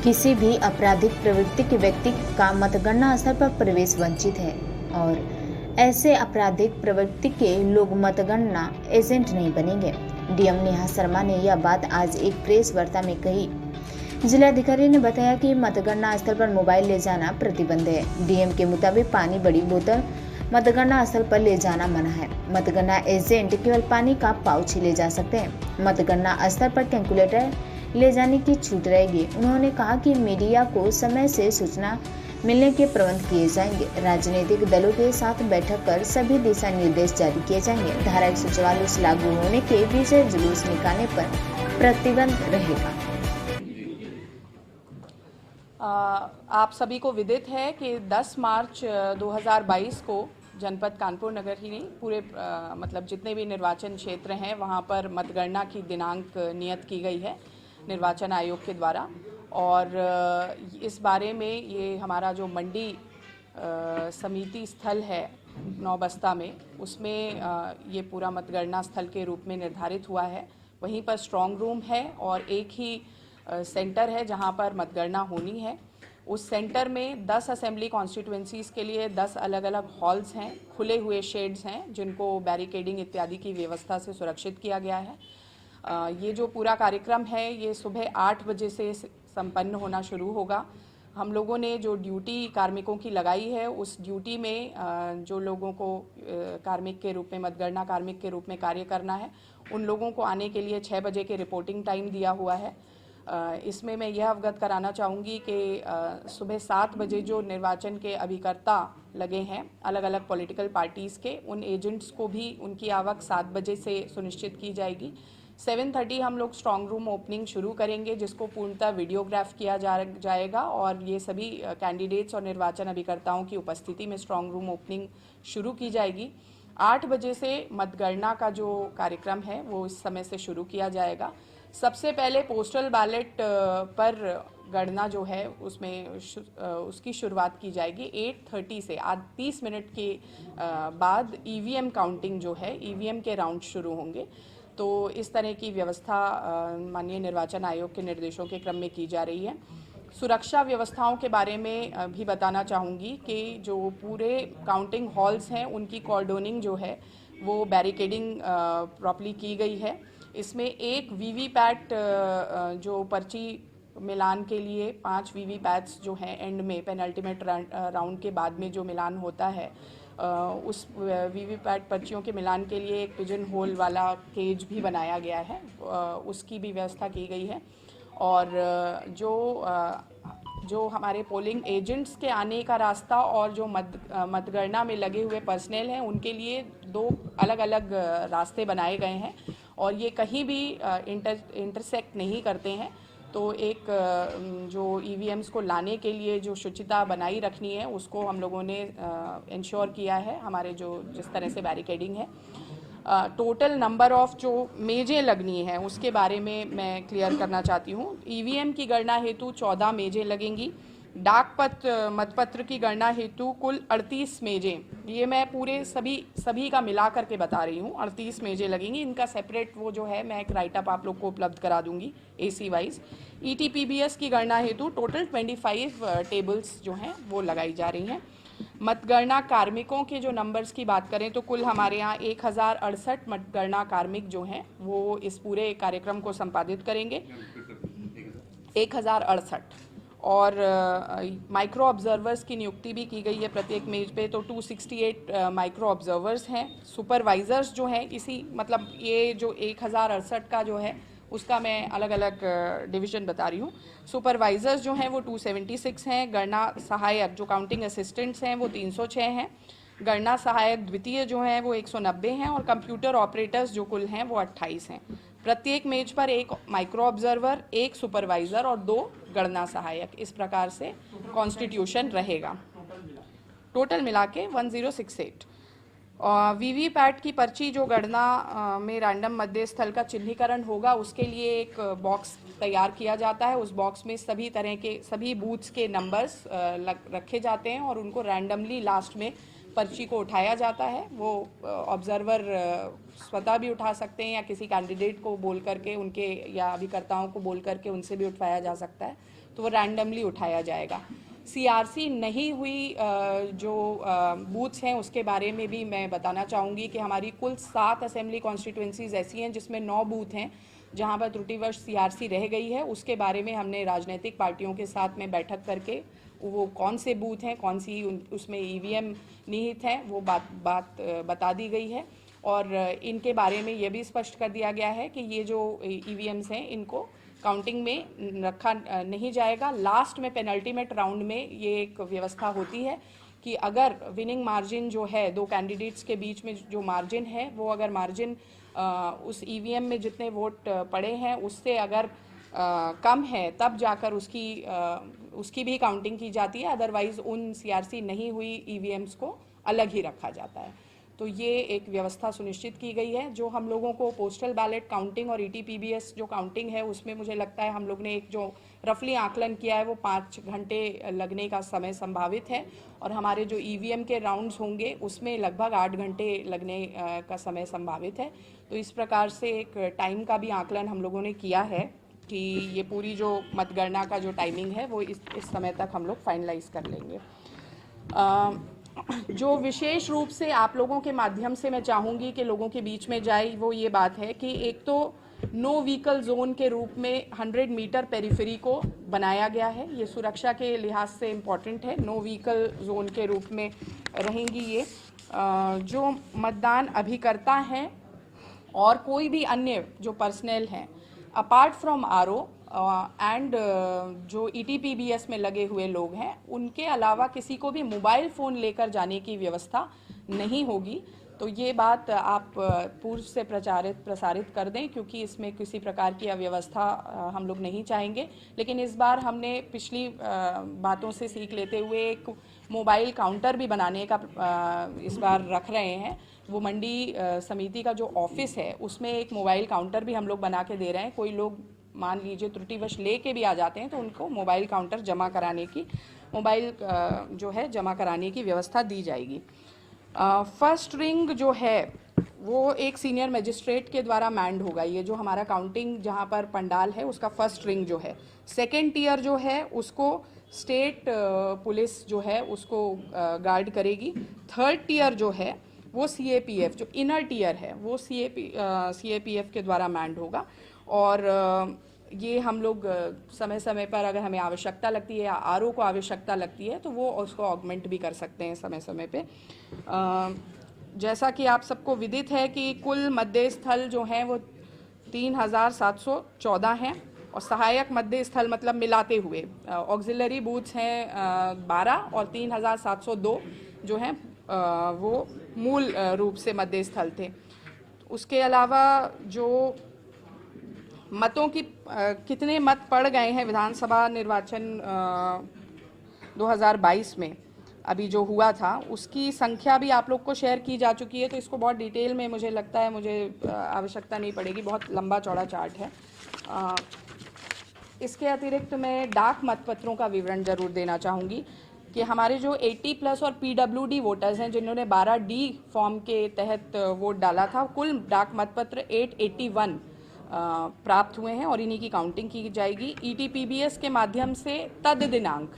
किसी भी आपराधिक प्रवृत्ति के व्यक्ति का मतगणना स्थल पर प्रवेश वंचित है और ऐसे आपराधिक प्रवृत्ति के लोग मतगणना एजेंट नहीं बनेंगे। डीएम नेहा शर्मा ने यह बात आज एक प्रेस वार्ता में कही। जिलाधिकारी ने बताया कि मतगणना स्थल पर मोबाइल ले जाना प्रतिबंध है। डीएम के मुताबिक पानी बड़ी बोतल मतगणना स्थल पर ले जाना मना है। मतगणना एजेंट केवल पानी का पाउच ही ले जा सकते हैं। मतगणना स्थल पर कैलकुलेटर ले जाने की छूट रहेगी। उन्होंने कहा कि मीडिया को समय से सूचना मिलने के प्रबंध किए जाएंगे। राजनीतिक दलों के साथ बैठक कर सभी दिशा निर्देश जारी किए जाएंगे। धारा 144 लागू होने के विजय जुलूस निकालने पर प्रतिबंध रहेगा। आप सभी को विदित है कि 10 मार्च 2022 को जनपद कानपुर नगर ही नहीं पूरे मतलब जितने भी निर्वाचन क्षेत्र हैं वहां पर मतगणना की दिनांक नियत की गई है निर्वाचन आयोग के द्वारा। और इस बारे में ये हमारा जो मंडी समिति स्थल है नौबस्ता में, उसमें ये पूरा मतगणना स्थल के रूप में निर्धारित हुआ है। वहीं पर स्ट्रांग रूम है और एक ही सेंटर है जहां पर मतगणना होनी है। उस सेंटर में 10 असेंबली कॉन्स्टिट्यूएंसीज के लिए 10 अलग अलग हॉल्स हैं, खुले हुए शेड्स हैं जिनको बैरिकेडिंग इत्यादि की व्यवस्था से सुरक्षित किया गया है। ये जो पूरा कार्यक्रम है ये सुबह 8 बजे से संपन्न होना शुरू होगा। हम लोगों ने जो ड्यूटी कार्मिकों की लगाई है उस ड्यूटी में जो लोगों को कार्मिक के रूप में मतगणना कार्मिक के रूप में कार्य करना है उन लोगों को आने के लिए 6 बजे के रिपोर्टिंग टाइम दिया हुआ है। इसमें मैं यह अवगत कराना चाहूँगी कि सुबह 7 बजे जो निर्वाचन के अभिकर्ता लगे हैं अलग अलग पॉलिटिकल पार्टीज़ के, उन एजेंट्स को भी उनकी आवक 7 बजे से सुनिश्चित की जाएगी। 7:30 हम लोग स्ट्रांग रूम ओपनिंग शुरू करेंगे जिसको पूर्णतः वीडियोग्राफ किया जाएगा और ये सभी कैंडिडेट्स और निर्वाचन अभिकर्ताओं की उपस्थिति में स्ट्रांग रूम ओपनिंग शुरू की जाएगी। 8 बजे से मतगणना का जो कार्यक्रम है वो इस समय से शुरू किया जाएगा। सबसे पहले पोस्टल बैलेट पर गणना जो है उसमें उसकी शुरुआत की जाएगी 8:30 से। आज 30 मिनट के बाद ईवीएम काउंटिंग जो है ईवीएम के राउंड शुरू होंगे। तो इस तरह की व्यवस्था माननीय निर्वाचन आयोग के निर्देशों के क्रम में की जा रही है। सुरक्षा व्यवस्थाओं के बारे में भी बताना चाहूँगी कि जो पूरे काउंटिंग हॉल्स हैं उनकी कॉर्डोनिंग जो है वो बैरिकेडिंग प्रॉपर्ली की गई है। इसमें एक वीवीपैट जो पर्ची मिलान के लिए 5 वीवीपैट्स जो हैं एंड में पेनल्टीमेट राउंड के बाद में जो मिलान होता है उस वीवीपैट पर्चियों के मिलान के लिए एक पिजन होल वाला केज भी बनाया गया है, उसकी भी व्यवस्था की गई है। और जो हमारे पोलिंग एजेंट्स के आने का रास्ता और जो मतगणना में लगे हुए पर्सनल हैं उनके लिए 2 अलग अलग रास्ते बनाए गए हैं और ये कहीं भी इंटरसेक्ट नहीं करते हैं। तो एक जो ईवीएम्स को लाने के लिए जो शुचिता बनाई रखनी है उसको हम लोगों ने इंश्योर किया है हमारे जो जिस तरह से बैरिकेडिंग है। टोटल नंबर ऑफ जो मेजें लगनी है उसके बारे में मैं क्लियर करना चाहती हूँ। ईवीएम की गणना हेतु 14 मेजें लगेंगी। डाक मतपत्र की गणना हेतु कुल 38 मेजें, ये मैं पूरे सभी का मिला करके बता रही हूँ, 38 मेजें लगेंगी। इनका सेपरेट वो जो है मैं एक राइटअप आप लोग को उपलब्ध करा दूंगी एसी वाइज। ईटीपीबीएस की गणना हेतु टोटल 25 टेबल्स जो हैं वो लगाई जा रही हैं। मतगणना कार्मिकों के जो नंबर्स की बात करें तो कुल हमारे यहाँ 1068 मतगणना कार्मिक जो हैं वो इस पूरे कार्यक्रम को संपादित करेंगे, 1068। और माइक्रो ऑब्जर्वर्स की नियुक्ति भी की गई है प्रत्येक मेज पे, तो 268 माइक्रो ऑब्जर्वर्स हैं। सुपरवाइजर्स जो हैं इसी मतलब ये जो 1068 का जो है उसका मैं अलग अलग डिवीज़न बता रही हूँ। सुपरवाइजर्स जो हैं वो 276 हैं। गणना सहायक जो काउंटिंग असिस्टेंट्स हैं वो 306 हैं। गणना सहायक द्वितीय जो हैं वो 190 हैं और कंप्यूटर ऑपरेटर्स जो कुल हैं वो 28 हैं। प्रत्येक मेज पर एक माइक्रो ऑब्जर्वर, एक सुपरवाइजर और 2 गणना सहायक, इस प्रकार से कॉन्स्टिट्यूशन रहेगा। टोटल मिला के 1068। वीवीपैट की पर्ची जो गणना में रैंडम मतदेय स्थल का चिन्हीकरण होगा उसके लिए एक बॉक्स तैयार किया जाता है। उस बॉक्स में सभी तरह के सभी बूथ्स के नंबर्स रखे जाते हैं और उनको रैंडमली लास्ट में पर्ची को उठाया जाता है। वो ऑब्जर्वर स्वतः भी उठा सकते हैं या किसी कैंडिडेट को बोल करके उनके या अभिकर्ताओं को बोल करके उनसे भी उठवाया जा सकता है। तो वो रैंडमली उठाया जाएगा। सीआरसी नहीं हुई जो बूथ्स हैं उसके बारे में भी मैं बताना चाहूँगी कि हमारी कुल 7 असेंबली कॉन्स्टिट्यूंसीज ऐसी हैं जिसमें 9 बूथ हैं जहां पर त्रुटिवश सीआरसी रह गई है। उसके बारे में हमने राजनीतिक पार्टियों के साथ में बैठक करके वो कौन से बूथ हैं, कौन सी उसमें ईवीएम निहित है, वो बात बता दी गई है। और इनके बारे में ये भी स्पष्ट कर दिया गया है कि ये जो ईवीएम्स हैं इनको काउंटिंग में रखा नहीं जाएगा। लास्ट में पेनल्टीमेट राउंड में ये एक व्यवस्था होती है कि अगर विनिंग मार्जिन जो है दो कैंडिडेट्स के बीच में जो मार्जिन है वो अगर मार्जिन उस ईवीएम में जितने वोट पड़े हैं उससे अगर कम है तब जाकर उसकी भी काउंटिंग की जाती है। अदरवाइज उन सीआरसी नहीं हुई ईवीएम्स को अलग ही रखा जाता है। तो ये एक व्यवस्था सुनिश्चित की गई है। जो हम लोगों को पोस्टल बैलेट काउंटिंग और ईटीपीबीएस जो काउंटिंग है उसमें मुझे लगता है हम लोग ने एक जो रफली आकलन किया है वो 5 घंटे लगने का समय संभावित है और हमारे जो ईवीएम के राउंड्स होंगे उसमें लगभग 8 घंटे लगने का समय संभावित है। तो इस प्रकार से एक टाइम का भी आकलन हम लोगों ने किया है कि ये पूरी जो मतगणना का जो टाइमिंग है वो इस समय तक हम लोग फाइनलाइज कर लेंगे। जो विशेष रूप से आप लोगों के माध्यम से मैं चाहूँगी कि लोगों के बीच में जाए वो ये बात है कि एक तो नो व्हीकल जोन के रूप में 100 मीटर पेरिफेरी को बनाया गया है। ये सुरक्षा के लिहाज से इम्पॉर्टेंट है। नो व्हीकल जोन के रूप में रहेंगी ये। जो मतदान अभिकर्ता हैं और कोई भी अन्य जो पर्सनल हैं अपार्ट फ्रॉम आरओ एंड जो ईटीपीबीएस में लगे हुए लोग हैं उनके अलावा किसी को भी मोबाइल फ़ोन लेकर जाने की व्यवस्था नहीं होगी। तो ये बात आप पूर्व से प्रसारित कर दें क्योंकि इसमें किसी प्रकार की अव्यवस्था हम लोग नहीं चाहेंगे। लेकिन इस बार हमने पिछली बातों से सीख लेते हुए एक मोबाइल काउंटर भी बनाने का इस बार रख रहे हैं। वो मंडी समिति का जो ऑफिस है उसमें एक मोबाइल काउंटर भी हम लोग बना के दे रहे हैं। कोई लोग मान लीजिए त्रुटिवश लेके भी आ जाते हैं तो उनको मोबाइल काउंटर जमा कराने की जो है जमा कराने की व्यवस्था दी जाएगी। फर्स्ट रिंग जो है वो एक सीनियर मजिस्ट्रेट के द्वारा मैंड होगा। ये जो हमारा काउंटिंग जहाँ पर पंडाल है उसका फर्स्ट रिंग जो है। सेकेंड टियर जो है उसको स्टेट पुलिस जो है उसको गार्ड करेगी। थर्ड टियर जो है वो सीएपीएफ जो इनर टियर है वो सीएपीएफ के द्वारा मैंड होगा। और ये हम लोग समय समय पर अगर हमें आवश्यकता लगती है या आरओ को आवश्यकता लगती है तो वो उसको ऑगमेंट भी कर सकते हैं समय समय पे। जैसा कि आप सबको विदित है कि कुल मतदेय स्थल जो हैं वो 3714 हैं और सहायक मतदेय स्थल मतलब मिलाते हुए ऑक्सिलरी बूथ्स हैं 12 और 3702 जो हैं वो मूल रूप से मतदेय स्थल थे। उसके अलावा जो मतों की कितने मत पड़ गए हैं विधानसभा निर्वाचन 2022 में अभी जो हुआ था उसकी संख्या भी आप लोग को शेयर की जा चुकी है। तो इसको बहुत डिटेल में मुझे लगता है मुझे आवश्यकता नहीं पड़ेगी, बहुत लंबा चौड़ा चार्ट है। इसके अतिरिक्त मैं डाक मतपत्रों का विवरण जरूर देना चाहूँगी कि हमारे जो 80+ और पीडब्ल्यूडी वोटर्स हैं जिन्होंने 12D फॉर्म के तहत वोट डाला था, कुल डाक मतपत्र 881 प्राप्त हुए हैं और इन्हीं की काउंटिंग की जाएगी। ईटीपीबीएस के माध्यम से तद दिनांक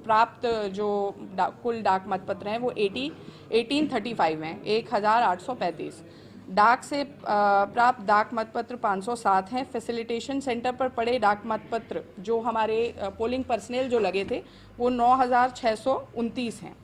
प्राप्त जो कुल डाक मतपत्र हैं वो 1835 हैं, 1835। डाक से प्राप्त डाक मतपत्र 507 हैं। फैसिलिटेशन सेंटर पर पड़े डाक मतपत्र जो हमारे पोलिंग पर्सनल जो लगे थे वो 9629 हैं।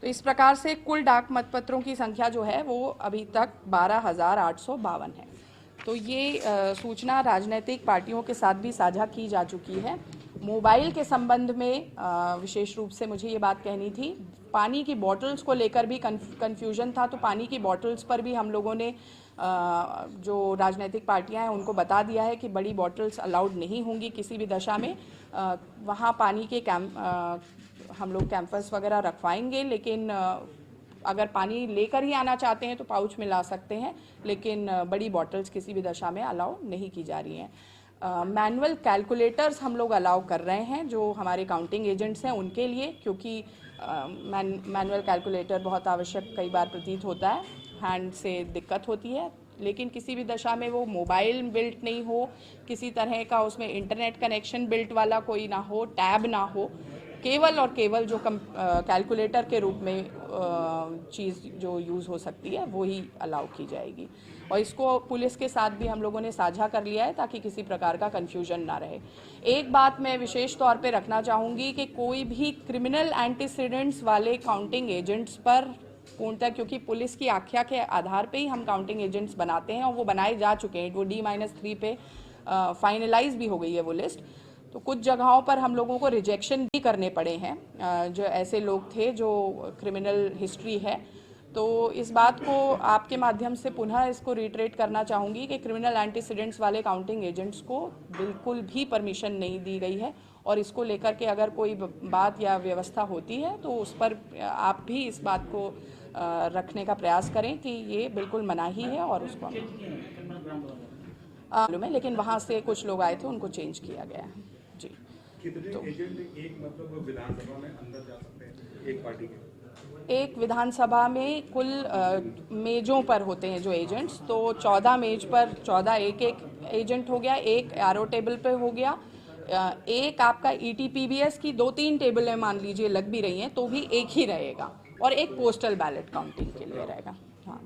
तो इस प्रकार से कुल डाक मतपत्रों की संख्या जो है वो अभी तक 12852 है। तो ये सूचना राजनीतिक पार्टियों के साथ भी साझा की जा चुकी है। मोबाइल के संबंध में विशेष रूप से मुझे ये बात कहनी थी। पानी की बॉटल्स को लेकर भी कन्फ्यूजन था, तो पानी की बॉटल्स पर भी हम लोगों ने जो राजनीतिक पार्टियां हैं उनको बता दिया है कि बड़ी बॉटल्स अलाउड नहीं होंगी किसी भी दशा में। वहाँ पानी के हम लोग कैंपस वगैरह रखवाएंगे, लेकिन अगर पानी लेकर ही आना चाहते हैं तो पाउच में ला सकते हैं, लेकिन बड़ी बॉटल्स किसी भी दशा में अलाउ नहीं की जा रही हैं। मैनुअल कैलकुलेटर्स हम लोग अलाउ कर रहे हैं जो हमारे काउंटिंग एजेंट्स हैं उनके लिए, क्योंकि मैनुअल कैलकुलेटर बहुत आवश्यक कई बार प्रतीत होता है, हैंड से दिक्कत होती है, लेकिन किसी भी दशा में वो मोबाइल बिल्ट नहीं हो, किसी तरह का उसमें इंटरनेट कनेक्शन बिल्ट वाला कोई ना हो, टैब ना हो, केवल और केवल जो कैलकुलेटर के रूप में चीज़ जो यूज़ हो सकती है वो ही अलाउ की जाएगी। और इसको पुलिस के साथ भी हम लोगों ने साझा कर लिया है ताकि किसी प्रकार का कन्फ्यूजन ना रहे। एक बात मैं विशेष तौर पे रखना चाहूँगी कि कोई भी क्रिमिनल एंटीसीडेंट्स वाले काउंटिंग एजेंट्स पर पूर्णतः, क्योंकि पुलिस की आख्या के आधार पे ही हम काउंटिंग एजेंट्स बनाते हैं और वो बनाए जा चुके हैं, वो D-3 पे फाइनलाइज भी हो गई है वो लिस्ट। तो कुछ जगहों पर हम लोगों को रिजेक्शन भी करने पड़े हैं, जो ऐसे लोग थे जो क्रिमिनल हिस्ट्री है। तो इस बात को आपके माध्यम से पुनः इसको रिट्रेट करना चाहूँगी कि क्रिमिनल एंटीसीडेंट्स वाले काउंटिंग एजेंट्स को बिल्कुल भी परमिशन नहीं दी गई है, और इसको लेकर के अगर कोई बात या व्यवस्था होती है तो उस पर आप भी इस बात को रखने का प्रयास करें कि ये बिल्कुल मनाही है और उसको मालूम है, लेकिन वहाँ से कुछ लोग आए थे, उनको चेंज किया गया है। जी। कितने एजेंट एक मतलब विधानसभा में अंदर जा सकते हैं एक पार्टी के? एक विधानसभा में कुल मेजों पर होते हैं जो एजेंट्स, तो 14 मेज पर 14 एक एजेंट हो गया, एक आरओ टेबल पे हो गया, एक आपका ETPBS की 2-3 टेबलें मान लीजिए लग भी रही हैं तो भी एक ही रहेगा, और एक पोस्टल बैलेट काउंटिंग के लिए रहेगा। हाँ,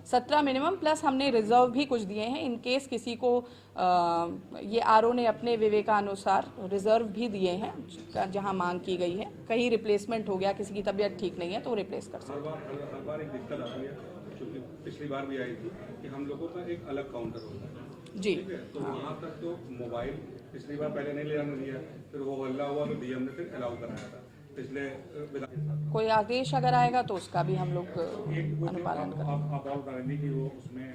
17 मिनिमम, प्लस हमने रिजर्व भी कुछ दिए हैं इन केस किसी को ये आरओ ने अपने विवेकानुसार रिजर्व भी दिए हैं जहां मांग की गई है। कहीं रिप्लेसमेंट हो गया, किसी की तबीयत ठीक नहीं है तो रिप्लेस कर सकते हैं। हर बार एक दिक्कत आती है, क्योंकि पिछली बार भी आई थी कि हम लोगों का एक अलग काउंटर होता है। जी। तो वहाँ तक तो मोबाइल पिछली बार पहले नहीं लेने दिया, फिर वो हल्ला हुआ तो DM ने फिर अलाउ कराया था। पिछले कोई आदेश अगर आएगा तो उसका भी हम लोग अनुपालन करेंगे। आप और बताएंगे कि वो उसमें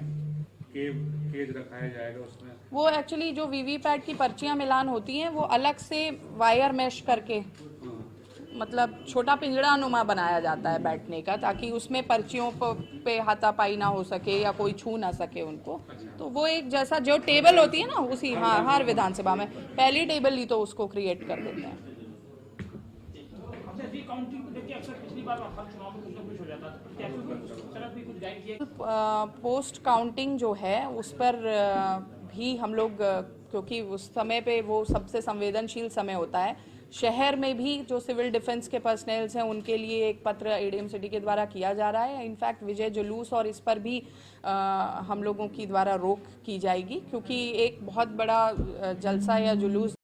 केज रखाया जाएगा उसमें? वो एक्चुअली जो वीवीपैट की पर्चियां मिलान होती हैं वो अलग से वायर मैश करके, मतलब छोटा पिंजड़ा नुमा बनाया जाता है बैठने का, ताकि उसमें पर्चियों पे हाथापाई ना हो सके या कोई छू ना सके उनको। तो वो एक जैसा जो टेबल होती है ना उसी, हाँ, हर विधानसभा में पहली टेबल ही तो उसको क्रिएट कर देते हैं। पोस्ट काउंटिंग जो है उस पर भी हम लोग, क्योंकि उस समय पे वो सबसे संवेदनशील समय होता है, शहर में भी जो सिविल डिफेंस के पर्सनल्स हैं उनके लिए एक पत्र ADM सिटी के द्वारा किया जा रहा है। इनफैक्ट विजय जुलूस और इस पर भी हम लोगों की द्वारा रोक की जाएगी, क्योंकि एक बहुत बड़ा जलसा या जुलूस